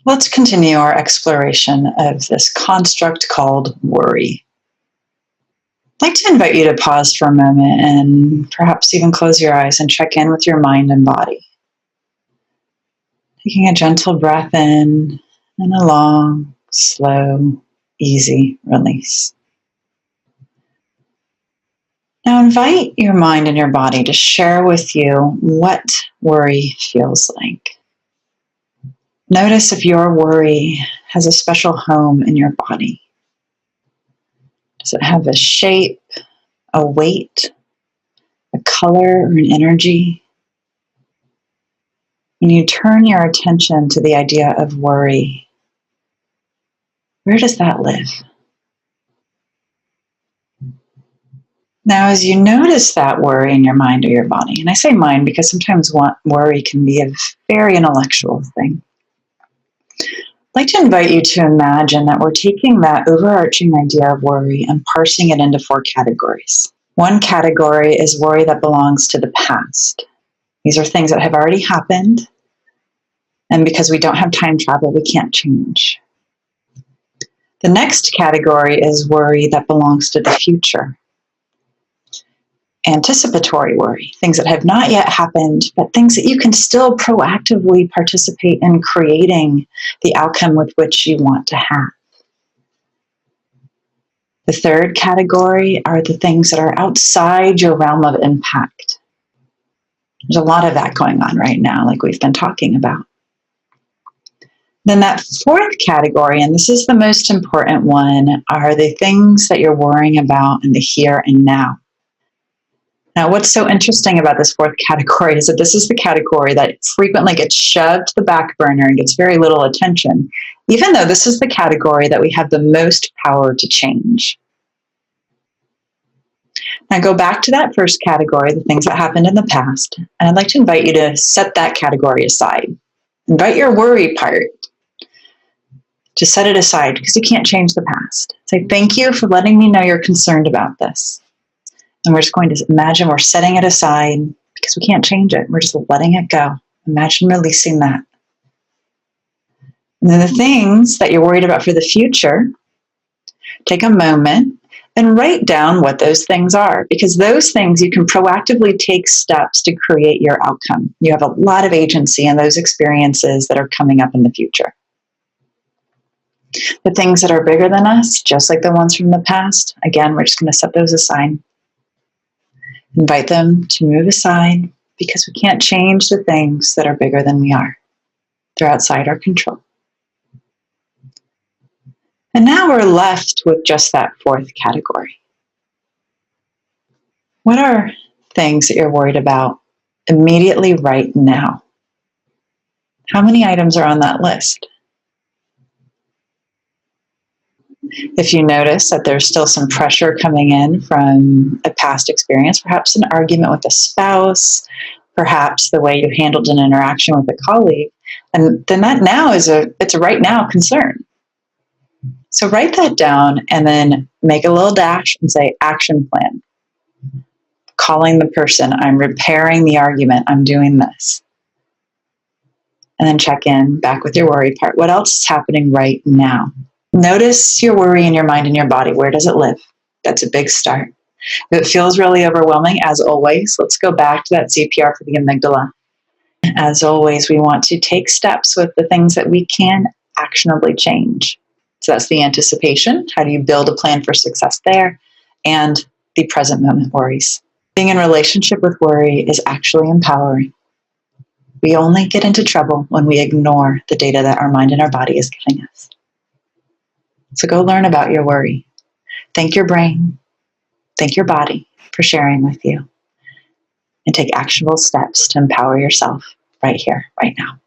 Let's continue our exploration of this construct called worry. I'd like to invite you to pause for a moment and perhaps even close your eyes and check in with your mind and body. Taking a gentle breath in and a long, slow, easy release. Now invite your mind and your body to share with you what worry feels like. Notice if your worry has a special home in your body. Does it have a shape, a weight, a color, or an energy? When you turn your attention to the idea of worry, where does that live? Now, as you notice that worry in your mind or your body, and I say mind because sometimes worry can be a very intellectual thing. I'd like to invite you to imagine that we're taking that overarching idea of worry and parsing it into 4 categories. One category is worry that belongs to the past. These are things that have already happened, and because we don't have time travel, we can't change. The next category is worry that belongs to the future. Anticipatory worry, things that have not yet happened, but things that you can still proactively participate in creating the outcome with which you want to have. The third category are the things that are outside your realm of impact. There's a lot of that going on right now, like we've been talking about. Then that fourth category, and this is the most important one, are the things that you're worrying about in the here and now. Now, what's so interesting about this fourth category is that this is the category that frequently gets shoved to the back burner and gets very little attention, even though this is the category that we have the most power to change. Now go back to that first category, the things that happened in the past, and I'd like to invite you to set that category aside. Invite your worry part to set it aside because you can't change the past. Say, thank you for letting me know you're concerned about this. And we're just going to imagine we're setting it aside because we can't change it. We're just letting it go. Imagine releasing that. And then the things that you're worried about for the future, take a moment and write down what those things are, because those things you can proactively take steps to create your outcome. You have a lot of agency in those experiences that are coming up in the future. The things that are bigger than us, just like the ones from the past, again, we're just going to set those aside. Invite them to move aside because we can't change the things that are bigger than we are. They're outside our control. And now we're left with just that fourth category. What are things that you're worried about immediately right now? How many items are on that list? If you notice that there's still some pressure coming in from a past experience, perhaps an argument with a spouse, perhaps the way you handled an interaction with a colleague, and then that now it's a right now concern. So write that down and then make a little dash and say action plan. Calling the person, I'm repairing the argument, I'm doing this. And then check in back with your worry part. What else is happening right now? Notice your worry in your mind and your body. Where does it live? That's a big start. If it feels really overwhelming, as always, let's go back to that CPR for the amygdala. As always, we want to take steps with the things that we can actionably change. So that's the anticipation. How do you build a plan for success there? And the present moment worries. Being in relationship with worry is actually empowering. We only get into trouble when we ignore the data that our mind and our body is giving us. So go learn about your worry. Thank your brain, thank your body for sharing with you, and take actionable steps to empower yourself right here, right now.